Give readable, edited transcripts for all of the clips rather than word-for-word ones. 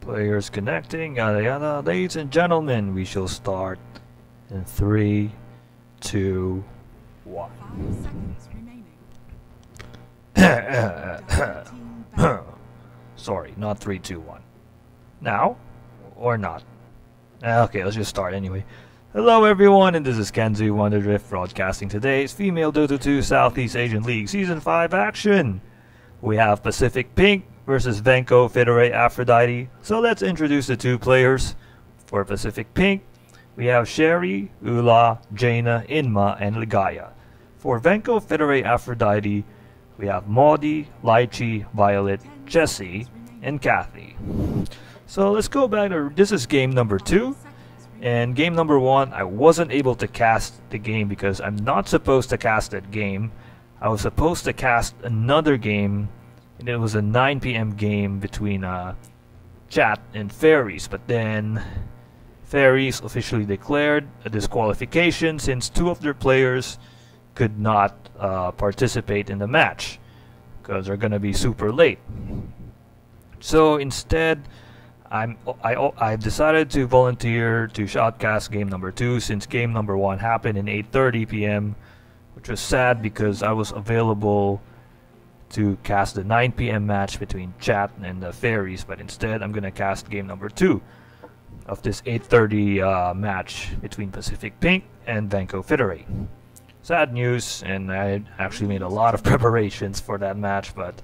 Players connecting, yada yada. Ladies and gentlemen, we shall start in 3, 2, 1. 5 seconds remaining. Sorry, not 3, 2, 1. Now? Or not? Okay, let's just start anyway. Hello everyone, and this is Kenzie Wonderdrift broadcasting today's Female Dota 2 Southeast Asian League Season 5 action. We have Pacific Pink versus Venko Fitore Aphrodite. So let's introduce the two players. For Pacific Pink, we have Sherry, Ula, Jaina, Inma, and Ligaya. For Venko Fitore Aphrodite, we have Maudie, Lychee, Violet, Jessie, and Kathy. So let's go back to, this is game number 2. And game number 1, I wasn't able to cast the game because I'm not supposed to cast that game. I was supposed to cast another game, and it was a 9 PM game between Chat and Fairies. But then Fairies officially declared a disqualification since 2 of their players could not participate in the match because they're gonna be super late. So instead, I've decided to volunteer to shoutcast game number 2 since game number 1 happened in 8:30 PM, which was sad because I was available to cast the 9 PM match between Chat and the Fairies, but instead I'm gonna cast game number 2 of this 8:30 match between Pacific Pink and Venko Fitore. Sad news, and I actually made a lot of preparations for that match, but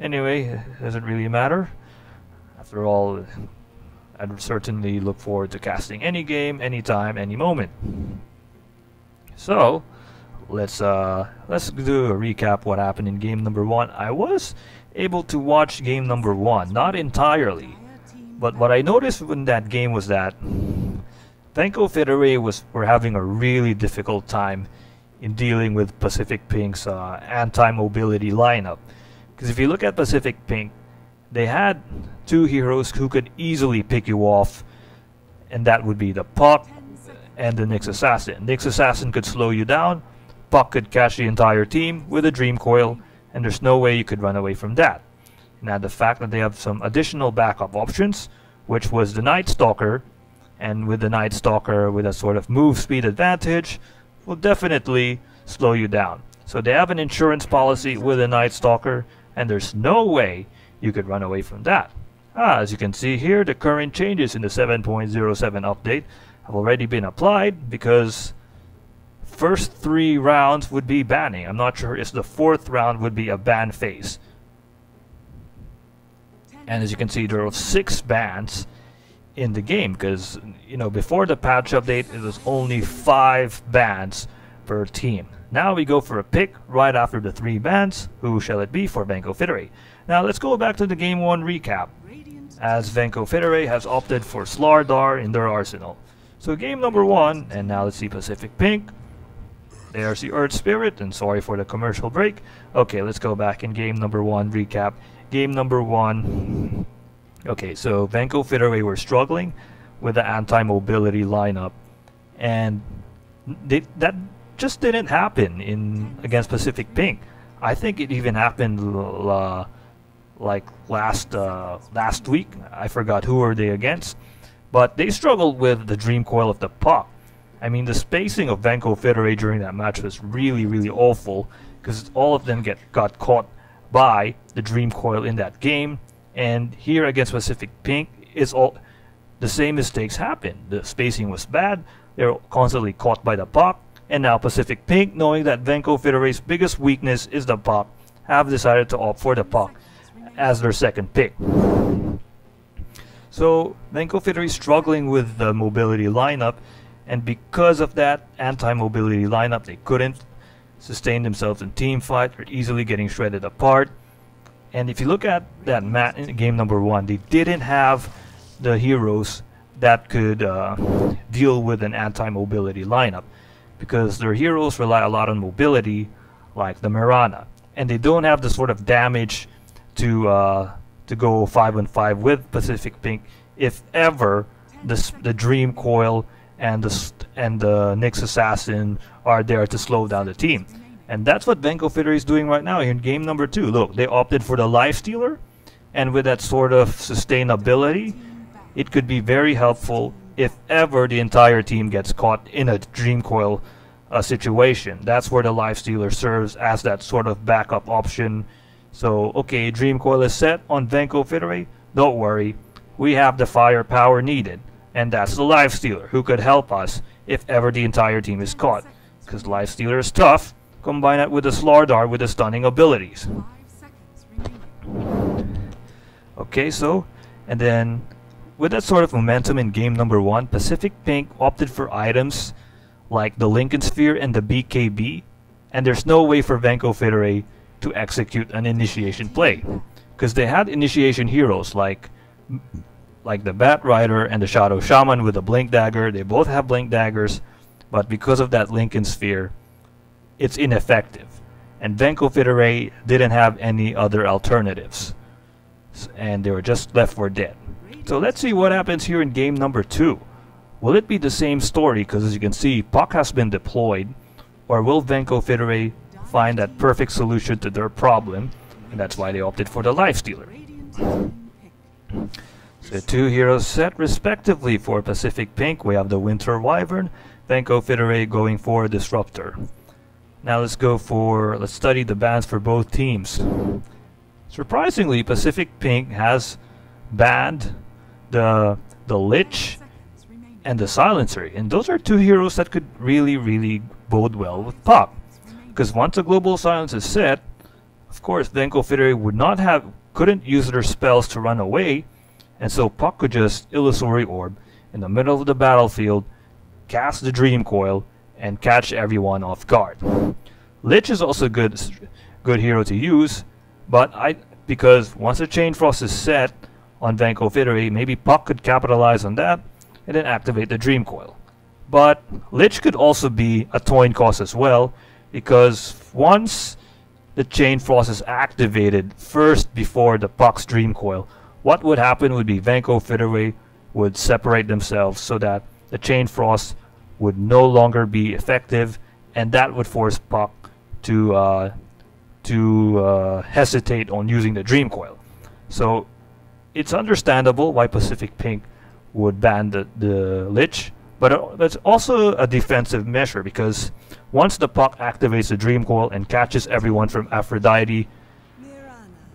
anyway, it doesn't really matter. After all, I'd certainly look forward to casting any game, anytime, any moment. So, let's do a recap what happened in game number 1. I was able to watch game number 1, not entirely, but what I noticed in that game was that Venko Fitore were having a really difficult time in dealing with Pacific Pink's anti-mobility lineup. Because if you look at Pacific Pink, they had 2 heroes who could easily pick you off, and that would be the Puck and the Nyx Assassin. Nyx Assassin could slow you down, Puck could catch the entire team with a Dream Coil, and there's no way you could run away from that. Now the fact that they have some additional backup options, which was the Night Stalker, and with the Night Stalker with a sort of move speed advantage, will definitely slow you down. So they have an insurance policy with a Night Stalker, and there's no way you could run away from that. As you can see here, the current changes in the 7.07 update have already been applied because first 3 rounds would be banning. I'm not sure if the 4th round would be a ban phase. And as you can see, there are 6 bans in the game because, you know, before the patch update, it was only 5 bans per team. Now we go for a pick right after the 3 bans. Who shall it be for Venko Fitore? Now let's go back to the game 1 recap, as Venko Fitore has opted for Slardar in their arsenal. So game number 1, and now let's see Pacific Pink. There's the Earth Spirit, and sorry for the commercial break. Okay, let's go back in game number 1 recap. Game number 1. Okay, so Venko Fitore were struggling with the anti-mobility lineup, and that just didn't happen against Pacific Pink. I think it even happened like last week. I forgot who were they against, but they struggled with the Dream Coil of the Puck. I mean, the spacing of Venko Fitore during that match was really awful because all of them got caught by the Dream Coil in that game. And here against Pacific Pink, the same mistakes happened. The spacing was bad. They were constantly caught by the Puck. And now Pacific Pink, knowing that Venko Fitore's biggest weakness is the Puck, have decided to opt for the Puck as their second pick. So Venko Fitore is struggling with the mobility lineup, and because of that anti-mobility lineup, they couldn't sustain themselves in team fight. They're easily getting shredded apart. And if you look at that match in game number 1, they didn't have the heroes that could deal with an anti-mobility lineup, because their heroes rely a lot on mobility, like the Mirana, and they don't have the sort of damage to go 5-on-5 with Pacific Pink if ever the Dream Coil and the Nyx Assassin are there to slow down the team. And that's what Venko Fitore is doing right now in game number 2. Look, they opted for the Life Stealer, and with that sort of sustainability, it could be very helpful if ever the entire team gets caught in a Dream Coil situation. That's where the Lifestealer serves as that sort of backup option. So, okay, Dream Coil is set on Venko Fitore. Don't worry, we have the firepower needed, and that's the Lifestealer who could help us if ever the entire team is caught. Because Lifestealer is tough, combine it with the Slardar with the stunning abilities. Okay, so, and then with that sort of momentum in game number 1, Pacific Pink opted for items like the Lincoln Sphere and the BKB, and there's no way for Venko Fitore to execute an initiation play, because they had initiation heroes like the Bat Rider and the Shadow Shaman with a Blink Dagger. They both have Blink Daggers, but because of that Lincoln Sphere, it's ineffective, and Venko Fitore didn't have any other alternatives, and they were just left for dead. So let's see what happens here in game number 2. Will it be the same story, because as you can see, Puck has been deployed, or will Venko Fitore find that perfect solution to their problem, and that's why they opted for the Lifestealer. So 2 heroes set respectively for Pacific Pink. We have the Winter Wyvern, Venko Fitore going for Disruptor. Now let's study the bans for both teams. Surprisingly, Pacific Pink has banned the Lich and the Silencer, and those are 2 heroes that could really bode well with Puck. Because once a Global Silence is set, of course Venko Fitore couldn't use their spells to run away, and so Puck could just Illusory Orb in the middle of the battlefield, cast the Dream Coil, and catch everyone off guard. Lich is also good hero to use, but because once the Chain Frost is set on Venko Fitore, maybe Puck could capitalize on that and then activate the Dream Coil. But Lich could also be a Toin cost as well, because once the Chain Frost is activated first before the Puck's Dream Coil, what would happen would be Venko Fitore would separate themselves so that the Chain Frost would no longer be effective, and that would force Puck to hesitate on using the Dream Coil. So it's understandable why Pacific Pink would ban the Lich, but it's also a defensive measure, because once the Puck activates the Dream Coil and catches everyone from Aphrodite,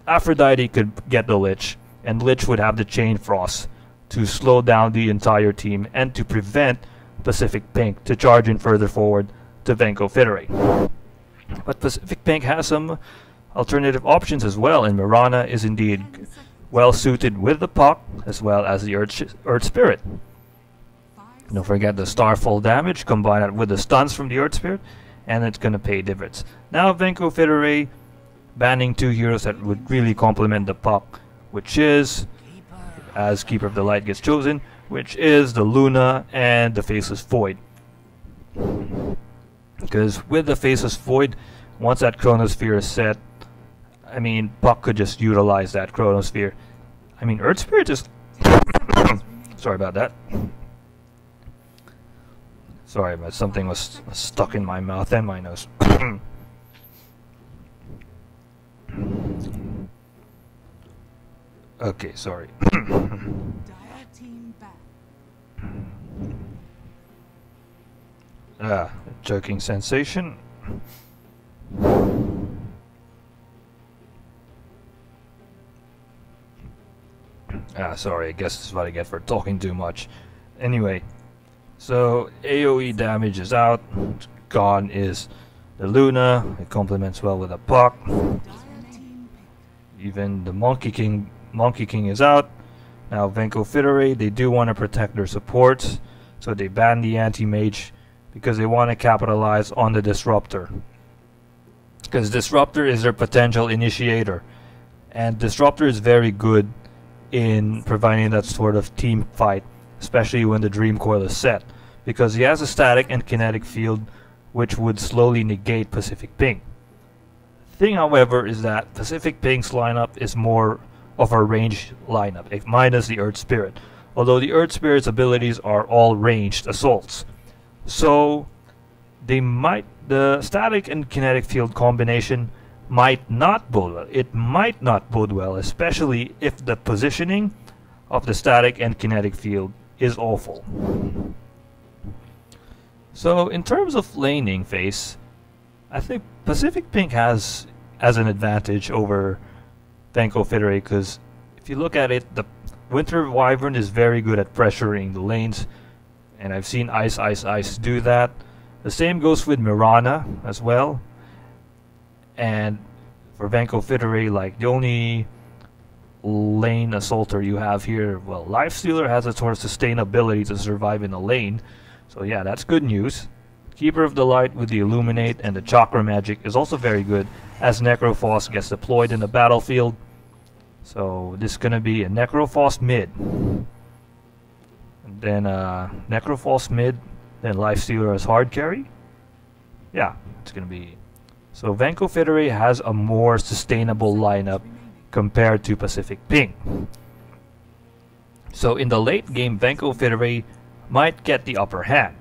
Aphrodite could get the Lich, and Lich would have the Chain Frost to slow down the entire team and to prevent Pacific Pink to charge in further forward to Venko Fitore. But Pacific Pink has some alternative options as well, and Mirana is indeed well suited with the Puck as well as the Earth Spirit. Don't forget the Starfall damage, combine it with the stuns from the Earth Spirit, and it's gonna pay dividends. Now Venko Fitore banning 2 heroes that would really complement the Puck, which is, as Keeper of the Light gets chosen, which is the Luna and the Faceless Void. Because with the Faceless Void, once that Chronosphere is set, I mean, Puck could just utilize that Chronosphere. I mean, Earth Spirit just... Sorry about that. Sorry, but something was stuck in my mouth and my nose. Okay, sorry. Choking sensation. Sorry, I guess this is what I get for talking too much. Anyway, so AoE damage is out. Gone is the Luna. It complements well with a Puck. Even the Monkey King is out. Now Venko Fitore, they do want to protect their supports, so they ban the Anti-Mage because they want to capitalize on the Disruptor. Because Disruptor is their potential initiator, and Disruptor is very good in providing that sort of team fight, especially when the Dream Coil is set, because he has a static and kinetic field which would slowly negate Pacific Pink. The thing, however, is that Pacific Pink's lineup is more of a ranged lineup, minus the Earth Spirit, although the Earth Spirit's abilities are all ranged assaults. So the static and kinetic field combination might not bode well. It might not bode well, especially if the positioning of the static and kinetic field is awful. So in terms of laning phase, I think Pacific Pink has an advantage over Venko Fitore, because if you look at it, the Winter Wyvern is very good at pressuring the lanes, and I've seen Ice Ice Ice do that. The same goes with Mirana as well. And for Venko Fitore, like, the only lane assaulter you have here, well, Lifestealer has a sort of sustainability to survive in a lane, so yeah, that's good news. Keeper of the Light with the Illuminate and the Chakra Magic is also very good as Necrophos gets deployed in the battlefield. So this is gonna be a Necrophos mid, and then Necrophos mid, then Lifestealer as hard carry. Yeah, it's gonna be. So Venko Fitore has a more sustainable lineup compared to Pacific Pink. So in the late game, Venko Fitore might get the upper hand.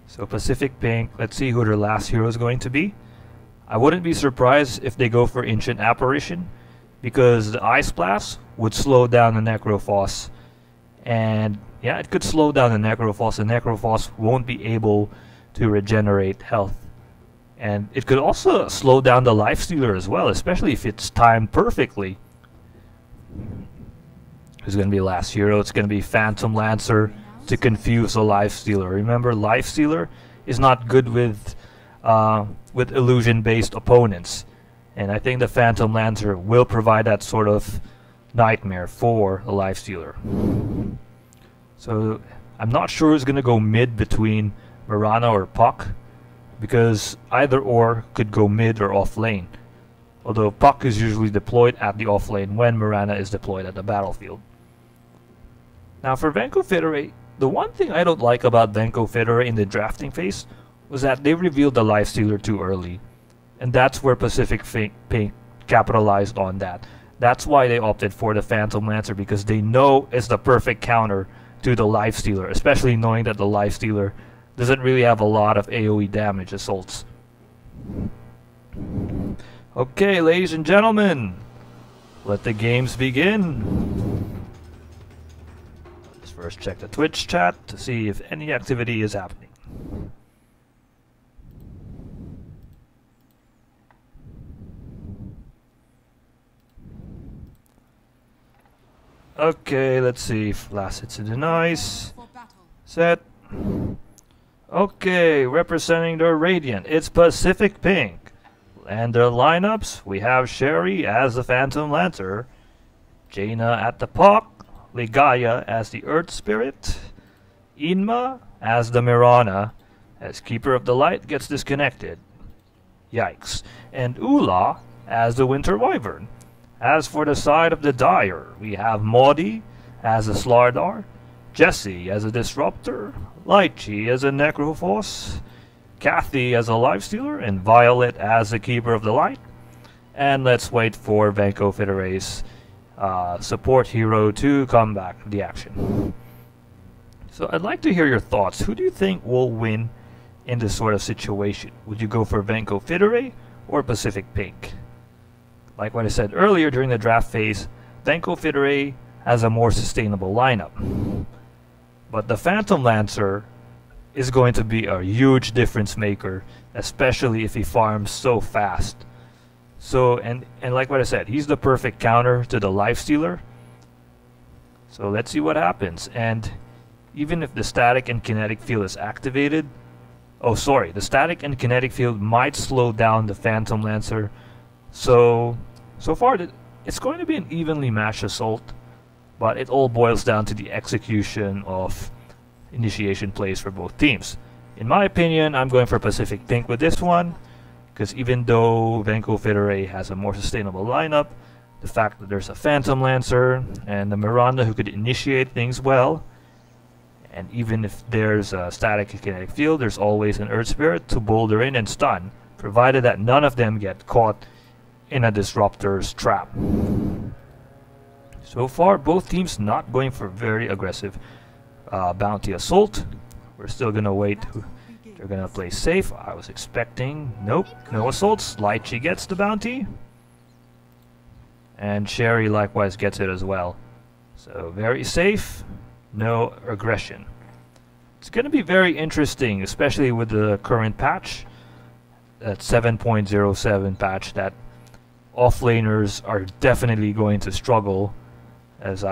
So Pacific Pink, let's see who their last hero is going to be. I wouldn't be surprised if they go for Ancient Apparition, because the Ice Blast would slow down the Necrophos. And yeah, it could slow down the Necrophos. The Necrophos won't be able to regenerate health. And it could also slow down the Lifestealer as well, especially if it's timed perfectly. Who's going to be last hero? It's going to be Phantom Lancer to confuse the Lifestealer. Remember, Lifestealer is not good with illusion-based opponents. And I think the Phantom Lancer will provide that sort of nightmare for the Lifestealer. So I'm not sure who's going to go mid between Mirana or Puck, because either or could go mid or off lane. Although Puck is usually deployed at the off lane when Mirana is deployed at the battlefield. Now for Venko Fitore, the one thing I don't like about Venko Fitore in the drafting phase was that they revealed the Lifestealer too early. And that's where Pacific Pink capitalized on that. That's why they opted for the Phantom Lancer, because they know it's the perfect counter to the Lifestealer, especially knowing that the Lifestealer doesn't really have a lot of AoE damage assaults. Okay, ladies and gentlemen, let the games begin. Let's first check the Twitch chat to see if any activity is happening. Okay, let's see if last hits in the nice. Set. Okay, representing the Radiant, it's Pacific Pink. And their lineups, we have Sherry as the Phantom Lancer, Jaina at the Puck, Ligaya as the Earth Spirit, Inma as the Mirana, as Keeper of the Light gets disconnected. Yikes. And Ula as the Winter Wyvern. As for the side of the Dire, we have Maudie as a Slardar, Jesse as a Disruptor, Lychee as a Necrophos, Kathy as a Lifestealer, and Violet as the Keeper of the Light. And let's wait for Venko Fitore's support hero to come back to the action. So I'd like to hear your thoughts. Who do you think will win in this sort of situation? Would you go for Venko Fitore or Pacific Pink? Like what I said earlier during the draft phase, Venko Fitore has a more sustainable lineup. But the Phantom Lancer is going to be a huge difference maker, especially if he farms so fast. So, and like what I said, he's the perfect counter to the Lifestealer. So let's see what happens. And even if the static and kinetic field is activated, oh sorry, the static and kinetic field might slow down the Phantom Lancer. So far it's going to be an evenly matched assault, but it all boils down to the execution of initiation plays for both teams. In my opinion, I'm going for Pacific Pink with this one, because even though Venko Fitore has a more sustainable lineup, the fact that there's a Phantom Lancer and the Miranda who could initiate things well, and even if there's a static and kinetic field, there's always an Earth Spirit to boulder in and stun, provided that none of them get caught in a Disruptor's trap. So far, both teams not going for very aggressive bounty assault. We're still gonna wait. They're gonna play safe. I was expecting, nope, no assaults. Lychee gets the bounty. And Sherry likewise gets it as well. So very safe, no aggression. It's going to be very interesting, especially with the current patch, that 7.07 patch, that offlaners are definitely going to struggle, as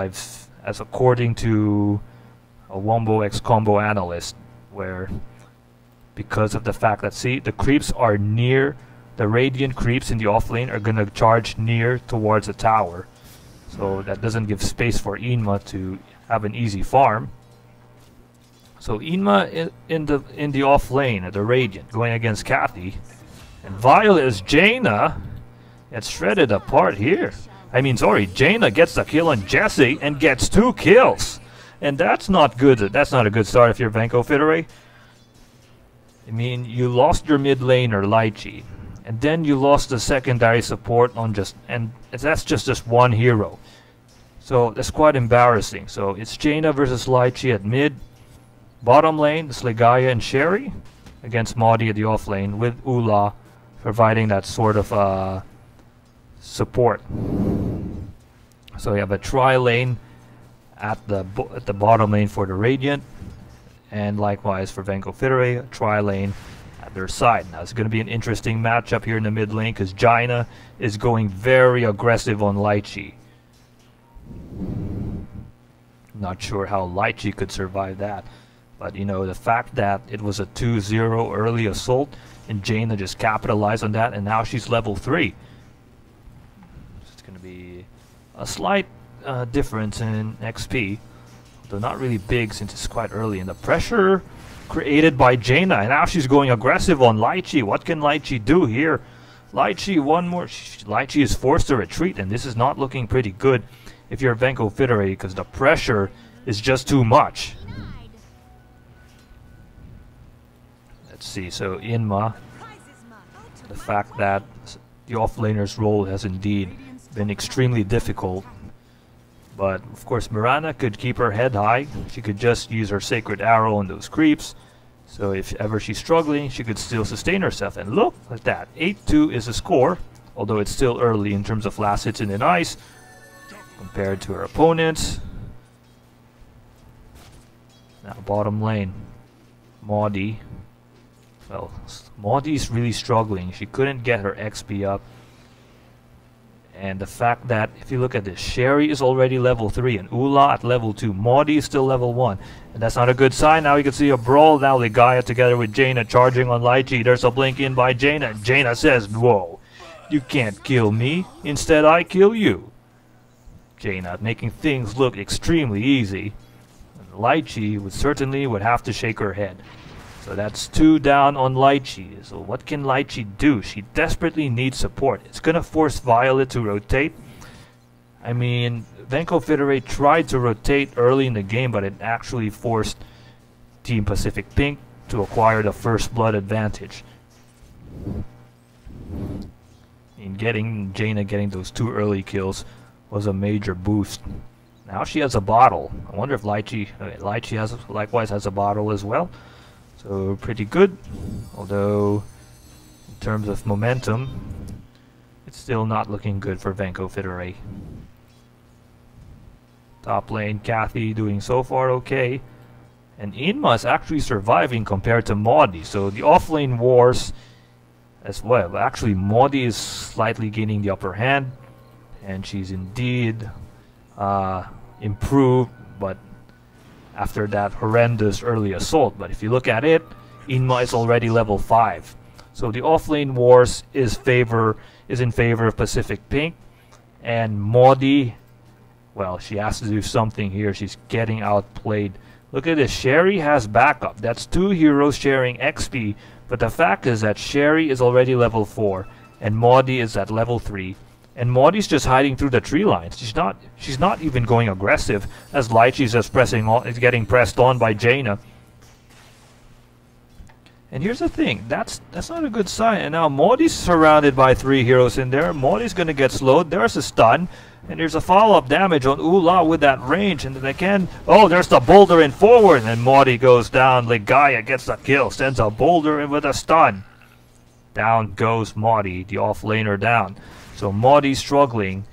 according to a Wombo X combo analyst, where because of the fact that, see, the creeps are near, the radiant creeps in the offlane are going to charge near towards the tower, so that doesn't give space for Inma to have an easy farm. So Inma in the off lane at the Radiant going against Kathy, and Violet is Jaina gets shredded apart here. I mean, sorry, Jaina gets the kill on Jesse and gets 2 kills, and that's not good. That's not a good start if you're Venko Fitore. I mean, you lost your mid laner Lychee, and then you lost the secondary support on that's just one hero. So that's quite embarrassing. So it's Jaina versus Lychee at mid. Bottom lane, it's Legaia and Sherry against Maudie at the off lane, with Ula providing that sort of support. So you have a tri-lane at the bottom lane for the Radiant, and likewise for Venko Fitore, a tri-lane at their side. Now it's going to be an interesting matchup here in the mid lane, because Jaina is going very aggressive on Lychee. Not sure how Lychee could survive that. But, you know, the fact that it was a 2-0 early assault, and Jaina just capitalized on that, and now she's level 3. So it's going to be a slight difference in XP, though not really big since it's quite early. And the pressure created by Jaina, and now she's going aggressive on Lychee. What can Lychee do here? Lychee, Lychee is forced to retreat, and this is not looking pretty good if you're Venko Fitore, because the pressure is just too much. See, so Inma, the fact that the offlaner's role has indeed been extremely difficult, but of course Mirana could keep her head high. She could just use her Sacred Arrow on those creeps, so if ever she's struggling, she could still sustain herself. And look at that, 8-2 is a score, although it's still early in terms of last hits in the ice compared to her opponents. Now bottom lane, Maudie. Well, Maudie's really struggling. She couldn't get her XP up. And the fact that, if you look at this, Sherry is already level 3 and Ula at level 2. Maudie is still level 1. And that's not a good sign. Now you can see a brawl. Now Legaia together with Jaina charging on Lychee. There's a blink in by Jaina. Jaina says, whoa, you can't kill me. Instead, I kill you. Jaina making things look extremely easy. And Lychee would have to shake her head. So that's 2 down on Lychee. So what can Lychee do? She desperately needs support. It's going to force Violet to rotate. I mean, Venko Fitore tried to rotate early in the game, but it actually forced Team Pacific Pink to acquire the first blood advantage. In Jaina getting those 2 early kills was a major boost. Now she has a bottle. I wonder if Lychee likewise has a bottle as well. So pretty good, although in terms of momentum, it's still not looking good for Venko Fitore. Top lane, Kathy doing so far okay, and Inma is actually surviving compared to Maudie. So the offlane wars as well. Actually, Maudie is slightly gaining the upper hand, and she's indeed improved, but after that horrendous early assault. But if you look at it, Inma is already level 5. So the offlane wars is in favor of Pacific Pink, and Maudie, well, she has to do something here. She's getting outplayed. Look at this, Sherry has backup. That's 2 heroes sharing XP, but the fact is that Sherry is already level 4 and Maudie is at level 3. And Maudie's just hiding through the tree lines. She's not even going aggressive, as Lychee's just is getting pressed on by Jaina. And here's the thing, that's not a good sign. And now Maudie's surrounded by 3 heroes in there. Maudie's gonna get slowed. There's a stun, and there's a follow-up damage on Ula with that range. And then again, oh, there's the boulder in forward, and Maudie goes down. Legaia gets the kill, sends a boulder in with a stun. Down goes Maudie, the off-laner down. So Maudie's struggling.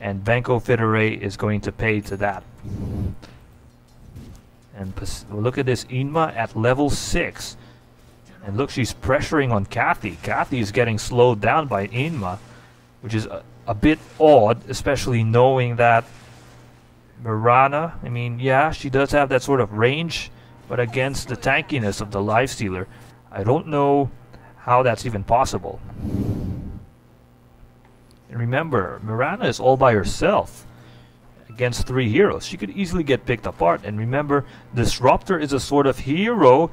and Venko Fitore is going to pay to that. And look at this Inma at level 6. And look, she's pressuring on Kathy. Kathy is getting slowed down by Inma, which is a bit odd, especially knowing that Mirana, I mean, yeah, she does have that sort of range, but against the tankiness of the Lifestealer, I don't know how that's even possible. And remember, Mirana is all by herself against 3 heroes. She could easily get picked apart. And remember, Disruptor is a sort of hero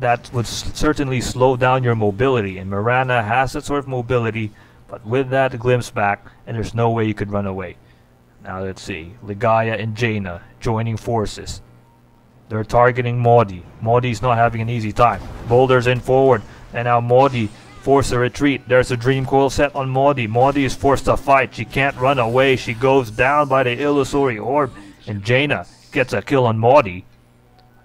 that would certainly slow down your mobility. And Mirana has that sort of mobility, but with that glimpse back, and there's no way you could run away. Now let's see, Ligaya and Jaina joining forces. They're targeting Maudie. Maudie's not having an easy time. Boulders in forward, and now Maudie forced a retreat. There's a Dream Coil set on Maudie. Maudie is forced to fight. She can't run away. She goes down by the Illusory Orb, and Jaina gets a kill on Maudie.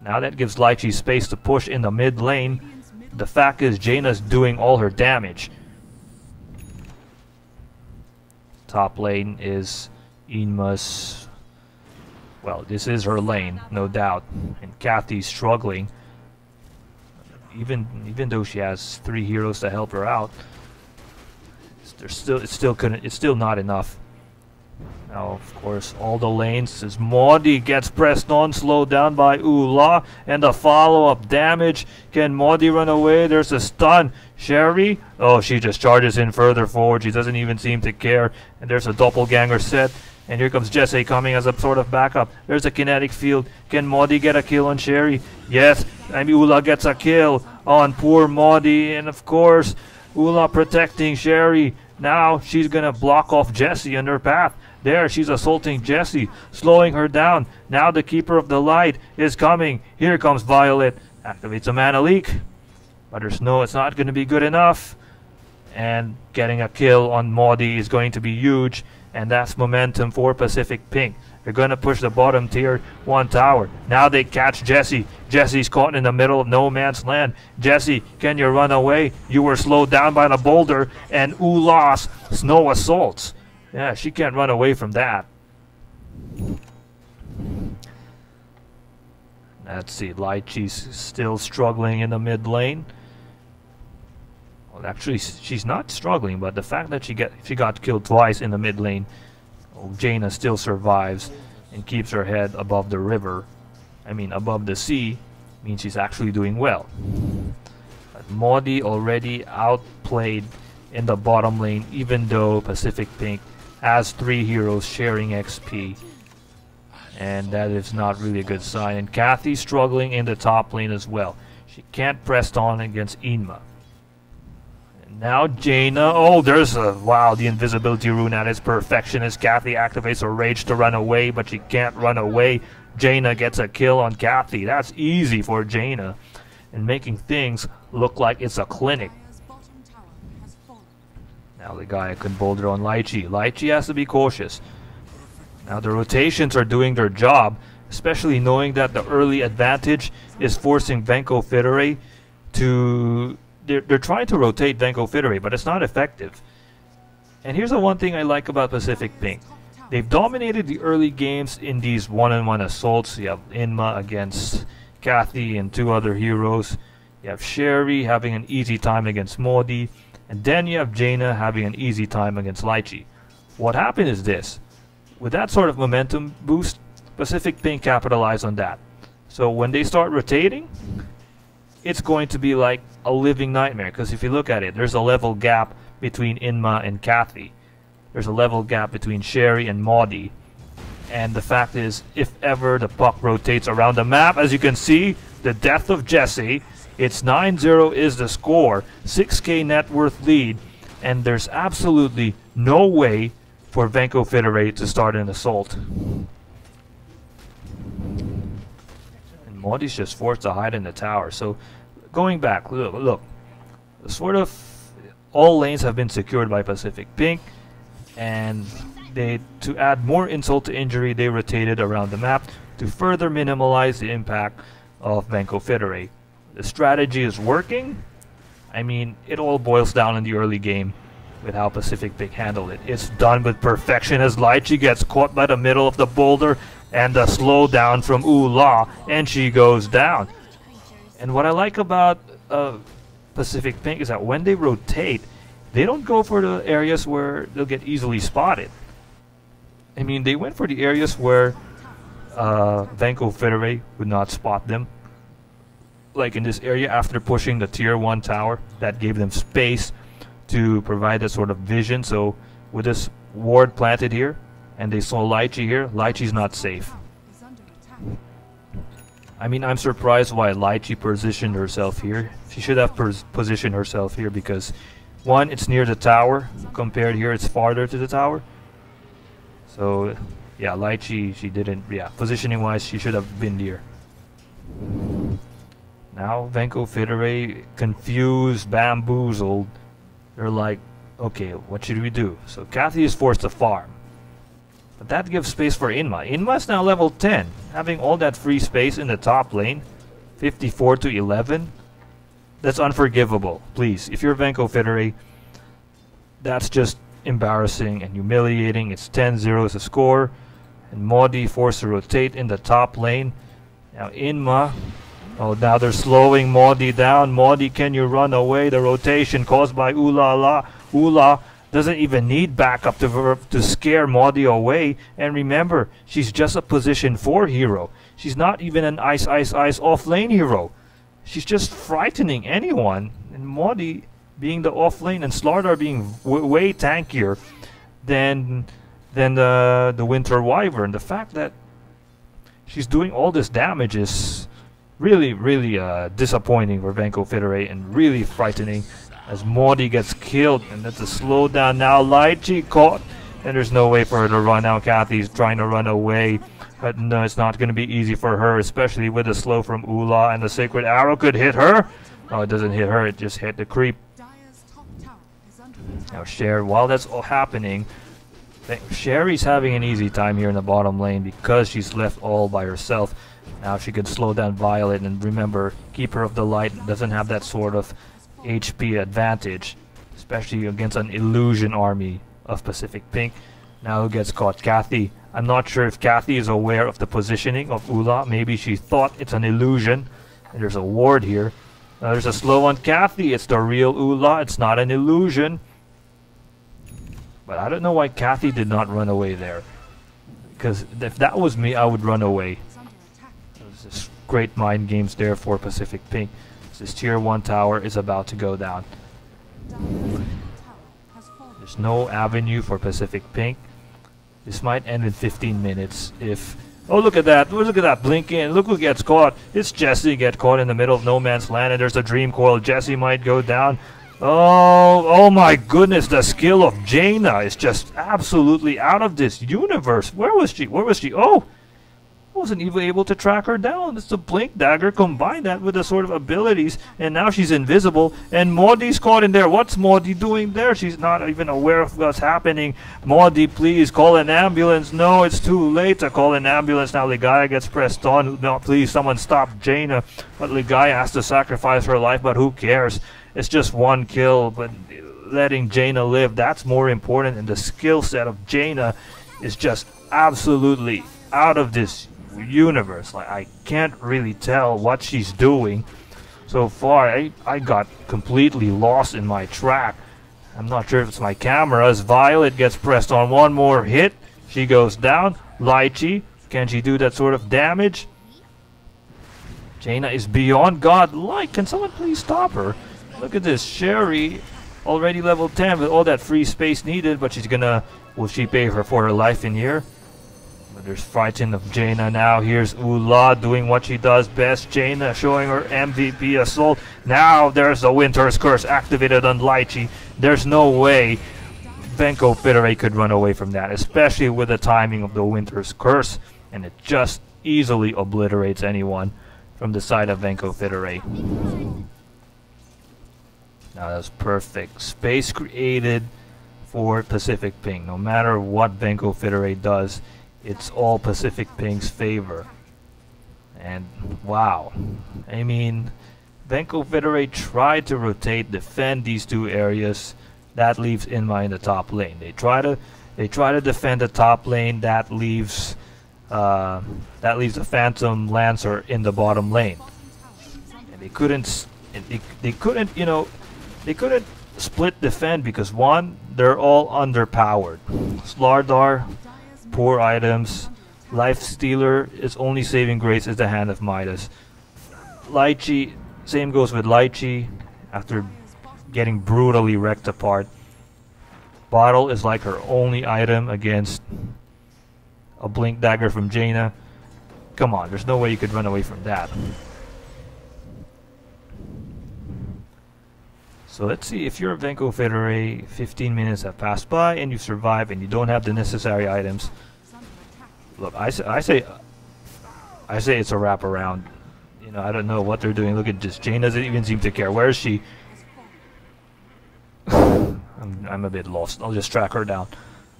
Now that gives Lychee space to push in the mid lane. The fact is, Jaina's doing all her damage. Top lane is Inma's. Well, this is her lane, no doubt. And Kathy's struggling. Even though she has 3 heroes to help her out, it's still not enough. Now, of course, all the lanes as Maudie gets pressed on, slowed down by Ula, and the follow-up damage. Can Maudie run away? There's a stun. Sherry, oh, she just charges in further forward. She doesn't even seem to care. And there's a doppelganger set. And here comes Jesse coming as a sort of backup. There's a kinetic field. Can Maudie get a kill on Sherry? Yes, and Ula gets a kill on poor Maudie. And of course, Ula protecting Sherry. Now she's gonna block off Jesse in her path. There, she's assaulting Jessie, slowing her down. Now the Keeper of the Light is coming. Here comes Violet. Activates a mana leak. But it's not going to be good enough. And getting a kill on Maudie is going to be huge. And that's momentum for Pacific Pink. They're going to push the bottom tier 1 tower. Now they catch Jessie. Jessie's caught in the middle of no man's land. Jessie, can you run away? You were slowed down by the boulder. And Ula's snow assaults. Yeah, she can't run away from that. Let's see, Lychee's still struggling in the mid lane. Well, actually, she's not struggling, but the fact that she got killed twice in the mid lane, Jaina still survives and keeps her head above the river. I mean, above the sea, means she's actually doing well. But Maudie already outplayed in the bottom lane, even though Pacific Pink has 3 heroes sharing XP, and that is not really a good sign. And Kathy's struggling in the top lane as well. She can't press on against Inma. And now Jaina, oh, there's a, wow, the invisibility rune at its perfection as Kathy activates her rage to run away, but she can't run away. Jaina gets a kill on Kathy. That's easy for Jaina, and making things look like it's a clinic. Now the guy can boulder on Lychee. Lychee has to be cautious. Now the rotations are doing their job, especially knowing that the early advantage is forcing Venko Fitore to... They're trying to rotate Venko Fitore, but it's not effective. And here's the one thing I like about Pacific Pink. They've dominated the early games in these one-on-one assaults. You have Inma against Kathy and 2 other heroes. You have Sherry having an easy time against Maudie. And then you have Jaina having an easy time against Lychee. What happened is this. With that sort of momentum boost, Pacific Pink capitalized on that. So when they start rotating, it's going to be like a living nightmare. Because if you look at it, there's a level gap between Inma and Kathy. There's a level gap between Sherry and Maudie. And the fact is, if ever the puck rotates around the map, as you can see, the death of Jessie, it's 9-0 is the score, 6k net worth lead, and there's absolutely no way for Venko Fitore to start an assault. And Maudie's just forced to hide in the tower. So going back, look, sort of all lanes have been secured by Pacific Pink, and to add more insult to injury, they rotated around the map to further minimize the impact of Venko Fitore. The strategy is working. I mean, it all boils down in the early game. with how Pacific Pink handled it. It's done with perfection as Lychee gets caught by the middle of the boulder and the slowdown from Ula, and she goes down. And what I like about Pacific Pink is that when they rotate, they don't go for the areas where they'll get easily spotted. I mean, they went for the areas where Venko Fitore would not spot them. Like in this area after pushing the tier 1 tower, that gave them space to provide that sort of vision. So with this ward planted here, and they saw Lychee here, Lychee's not safe. I mean, I'm surprised why Lychee positioned herself here. She should have positioned herself here because, one, it's near the tower. Compared here, it's farther to the tower. So, yeah, Lychee, she didn't, yeah, positioning-wise, she should have been here. Now, Venko Fitore, confused, bamboozled. They're like, okay, what should we do? So, Kathy is forced to farm. But that gives space for Inma. Inma's now level 10, having all that free space in the top lane. 54 to 11. That's unforgivable. Please, if you're Venko Fitore, that's just embarrassing and humiliating. It's 10-0 as a score. And Maudie forced to rotate in the top lane. Now Inma. Oh, now they're slowing Maudie down. Maudie, can you run away? The rotation caused by Ula. Ula doesn't even need backup to scare Maudie away. And remember, she's just a position 4 hero. She's not even an ice off lane hero. She's just frightening anyone. And Maudie being the off lane and Slardar being way tankier than the Winter Wyvern. The fact that she's doing all this damage is really disappointing for Venko Fitore and really frightening as Maudie gets killed. And that's a slowdown now. Lychee caught, and there's no way for her to run out. Kathy's trying to run away, but no, it's not going to be easy for her, especially with the slow from Ula, and the Sacred Arrow could hit her. Oh, it doesn't hit her, it just hit the creep. Now Cher, while that's all happening, Sherry's having an easy time here in the bottom lane because she's left all by herself. Now she could slow down Violet, and remember, Keeper of the Light doesn't have that sort of HP advantage, especially against an illusion army of Pacific Pink. Now who gets caught? Kathy. I'm not sure if Kathy is aware of the positioning of Ula. Maybe she thought it's an illusion. And there's a ward here. Now there's a slow on Kathy. It's the real Ula. It's not an illusion. But I don't know why Kathy did not run away there. Because if that was me, I would run away. There's just great mind games there for Pacific Pink. This tier 1 tower is about to go down. There's no avenue for Pacific Pink. This might end in 15 minutes if... Oh, look at that. Look at that blinking. Look who gets caught. It's Jessie get caught in the middle of no man's land, and there's a dream coil. Jessie might go down. Oh my goodness. The skill of Jaina is just absolutely out of this universe. Where was she? Where was she? Oh! I wasn't even able to track her down. It's a blink dagger. Combine that with the sort of abilities, and now she's invisible. And Maudie's caught in there. What's Maudie doing there? She's not even aware of what's happening. Maudie, please call an ambulance. No, it's too late to call an ambulance. Now Ligaya gets pressed on. No, please, someone stop Jaina. But Ligaya has to sacrifice her life, but who cares? It's just one kill, but letting Jaina live, that's more important. And the skill set of Jaina is just absolutely out of this universe. Like, I can't really tell what she's doing so far. I got completely lost in my track. I'm not sure if it's my camera. As Violet gets pressed on, one more hit, she goes down. Lychee, can she do that sort of damage? Jaina is beyond godlike. Can someone please stop her? Look at this. Sherry already level 10 with all that free space needed, but she's gonna... Will she pay her for her life in here? There's frightened of Jaina now. Here's Ula doing what she does best. Jaina showing her MVP assault. Now there's the Winter's Curse activated on Lychee. There's no way Venko Fitore could run away from that, especially with the timing of the Winter's Curse. And it just easily obliterates anyone from the side of Venko Fitore. Now that's perfect. Space created for Pacific Pink. No matter what Venko Fitore does, it's all Pacific Pink's favor. And wow. I mean, Venko Fitore tried to rotate, defend these two areas That leaves Inma in the top lane. They try to defend the top lane. That leaves the Phantom Lancer in the bottom lane. And they couldn't split defend because one, they're all underpowered. Slardar, poor items. Life Stealer, its only saving grace is the Hand of Midas. Lychee, same goes with Lychee after getting brutally wrecked apart. Bottle is like her only item against a Blink Dagger from Jaina. Come on, there's no way you could run away from that. So let's see, if you're a Venko Fitore, 15 minutes have passed by and you survive and you don't have the necessary items. Look, I say it's a wraparound. You know, I don't know what they're doing. Look at this. Jane doesn't even seem to care. Where is she? I'm a bit lost. I'll just track her down.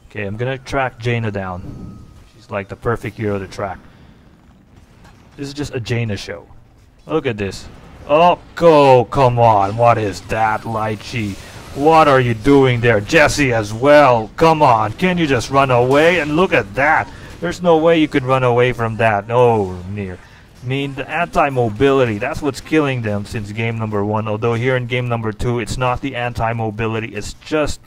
Okay, I'm gonna track Jaina down. She's like the perfect hero to track. This is just a Jaina show. Look at this. Oh, come on. What is that, Lychee? What are you doing there? Jesse as well. Come on. Can you just run away? And look at that. There's no way you could run away from that. No, near. I mean, the anti-mobility, that's what's killing them since game number 1. Although here in game number 2, it's not the anti-mobility. It's just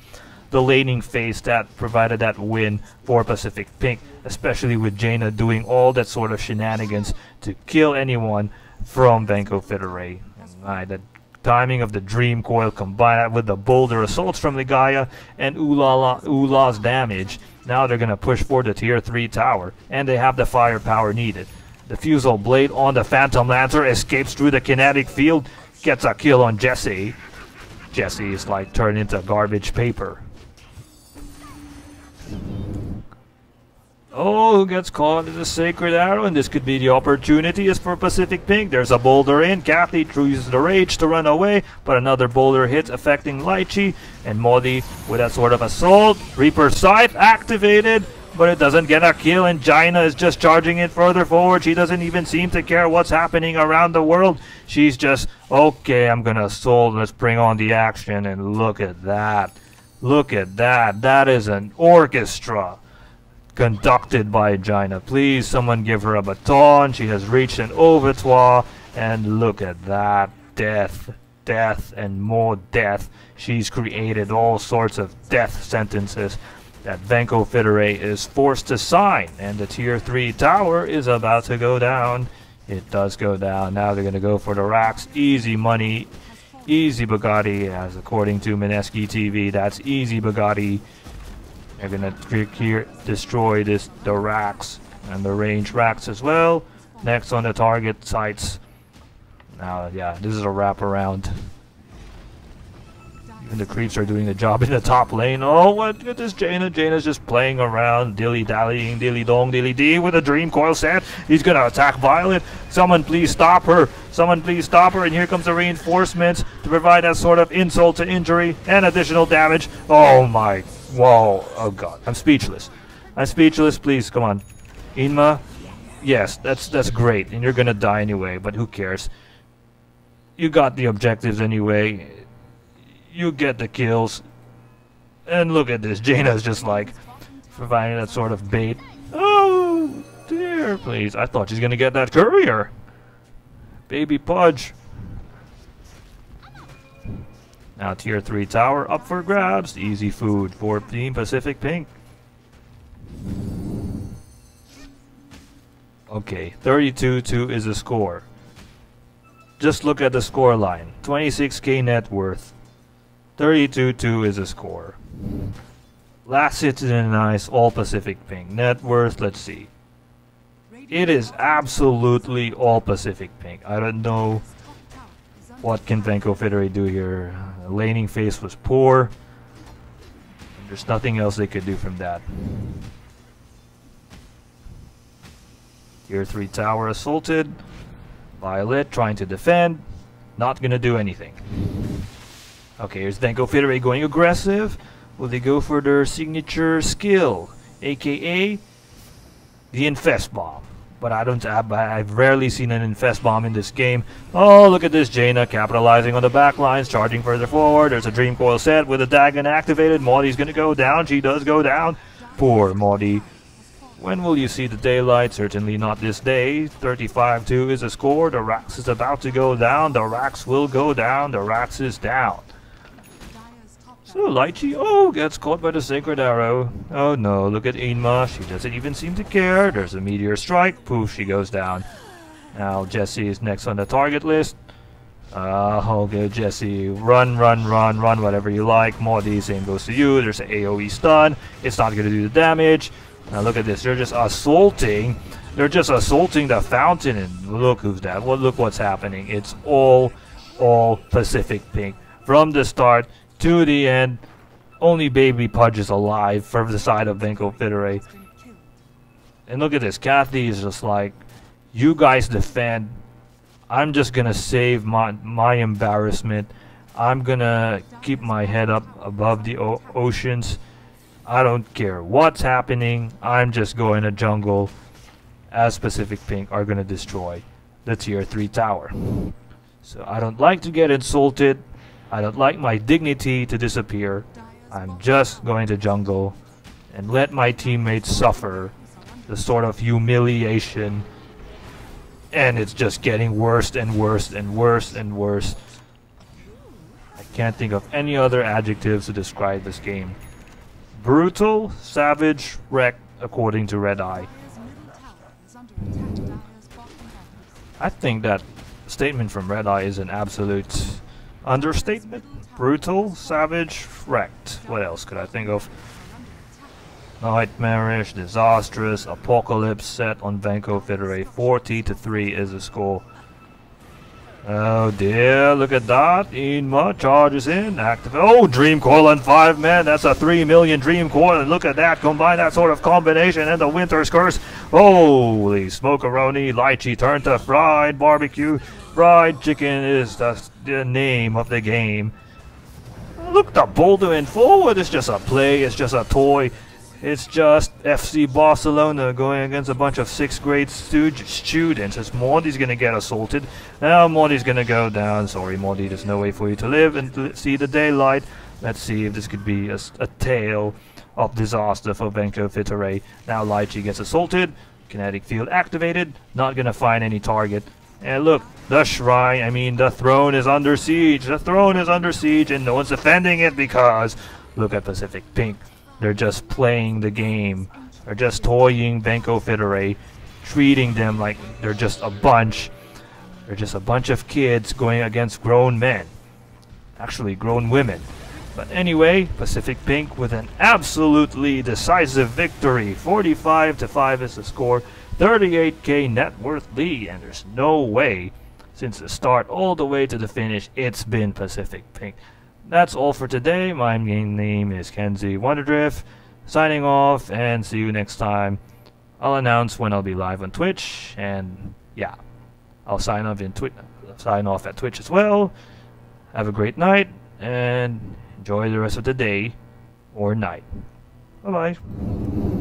the laning phase that provided that win for Pacific Pink. Especially with Jaina doing all that sort of shenanigans to kill anyone from Venko Fitore. And the timing of the Dream Coil combined with the boulder assaults from Ligaya and Ula's damage. Now they're going to push for the tier 3 tower, and they have the firepower needed. The Fusel Blade on the Phantom Lancer escapes through the kinetic field, gets a kill on Jesse. Jesse is like turned into garbage paper. Oh, who gets caught in the Sacred Arrow, and this could be the opportunity is for Pacific Pink. There's a boulder in. Kathy uses the rage to run away, but another boulder hits affecting Lychee, and Modi with that sort of assault. Reaper Scythe activated, but it doesn't get a kill, and Jaina is just charging it further forward. She doesn't even seem to care what's happening around the world. She's just, okay, I'm gonna assault, let's bring on the action, and look at that. Look at that. That is an orchestra conducted by Jaina. Please, someone give her a baton. She has reached an ovatoire, and look at that. Death, death, and more death. She's created all sorts of death sentences that Venko Fitore is forced to sign, and the tier 3 tower is about to go down. It does go down. Now they're going to go for the racks. Easy money, easy Bugatti, as according to Mineski TV, that's easy Bugatti. They're going to destroy the racks and the range racks as well. Next on the target sites. Now, yeah, this is a wraparound. Even the creeps are doing the job in the top lane. Oh, what at this Jaina? Jaina's just playing around, dilly-dallying, dilly-dong, dilly-dee with a Dream Coil set. He's going to attack Violet. Someone please stop her. Someone please stop her. And here comes the reinforcements to provide that sort of insult to injury and additional damage. Oh my, whoa, oh god, I'm speechless. I'm speechless, please, come on. Inma, yes, that's great, and you're going to die anyway, but who cares? You got the objectives anyway. You get the kills. And look at this. Jaina's just like providing that sort of bait. Oh dear, please. I thought she's gonna get that courier. Baby Pudge. Now tier 3 tower up for grabs. Easy food for Team Pacific Pink. Okay, 32-2 is the score. Just look at the score line. 26k net worth. 32-2 is a score. Last Citizen Ice, all Pacific Pink. Net worth, let's see. It is absolutely all Pacific Pink. I don't know what can Venko Fitore do here. The laning phase was poor. There's nothing else they could do from that. Tier 3 tower assaulted. Violet trying to defend. Not gonna do anything. Okay, here's Venko Fitore going aggressive. Will they go for their signature skill, aka the Infest Bomb? but I've rarely seen an infest bomb in this game. Oh, look at this Jaina capitalizing on the back lines, charging further forward. There's a Dream Coil set with a Dagon activated. Maudi's gonna go down. She does go down. Poor Maudi. When will you see the daylight? Certainly not this day. 35-2 is the score. The Rax is about to go down. The Rax will go down. The Rax is down. So Lychee, gets caught by the Sacred Arrow. Oh no, look at Inma. She doesn't even seem to care. There's a Meteor Strike. Poof, she goes down. Now Jessie is next on the target list. Okay, Jessie. Run, whatever you like. Maudi, same goes to you. There's an AoE stun. It's not going to do the damage. Now look at this. They're just assaulting. They're just assaulting the fountain. And look who's that. Well, look what's happening. It's all Pacific Pink. From the start to the end, only Baby Pudge is alive from the side of Venko Fitore. And look at this. Kathy is just like, you guys defend. I'm just gonna save my embarrassment. I'm gonna keep my head up above the oceans. I don't care what's happening. I'm just going to jungle, as Pacific Pink are gonna destroy the tier 3 tower. So I don't like to get insulted. I don't like my dignity to disappear. I'm just going to jungle and let my teammates suffer the sort of humiliation. And it's just getting worse and worse and worse and worse. I can't think of any other adjectives to describe this game. Brutal, savage, wrecked, according to Red Eye. I think that statement from Red Eye is an absolute understatement. Brutal, savage, wrecked. What else could I think of? Nightmarish, disastrous, apocalypse set on Venko Fitore. 40-3 is the score. Oh dear, look at that. Inma charges in, activate. Oh, Dream Coil on 5 men. That's a 3 million Dream Coil. And look at that. Combine that sort of combination and the Winter's Curse. Holy smokeroni. Lychee turned to fried barbecue. Fried chicken is the name of the game. Look, the boulder in forward. It's just a play. It's just a toy. It's just FC Barcelona going against a bunch of 6th grade students. As Maudi's going to get assaulted. Now Maudi's going to go down. Sorry, Maudi, there's no way for you to live and see the daylight. Let's see if this could be a tale of disaster for Venko Fitore. Now Lychee gets assaulted. Kinetic field activated. Not going to find any target. And look, the shrine, the throne is under siege. The throne is under siege and no one's defending it because look at Pacific Pink. They're just playing the game. They're just toying Venko Fitore, treating them like they're just a bunch. They're just a bunch of kids going against grown men. Actually, grown women. But anyway, Pacific Pink with an absolutely decisive victory. 45-5 is the score. 38k net worth lead, and there's no way, since the start all the way to the finish, it's been Pacific Pink. That's all for today. My main name is Kenzie Wonderdrift, signing off, and see you next time. I'll announce when I'll be live on Twitch, and yeah, I'll sign off at Twitch as well. Have a great night, and enjoy the rest of the day or night. Bye bye.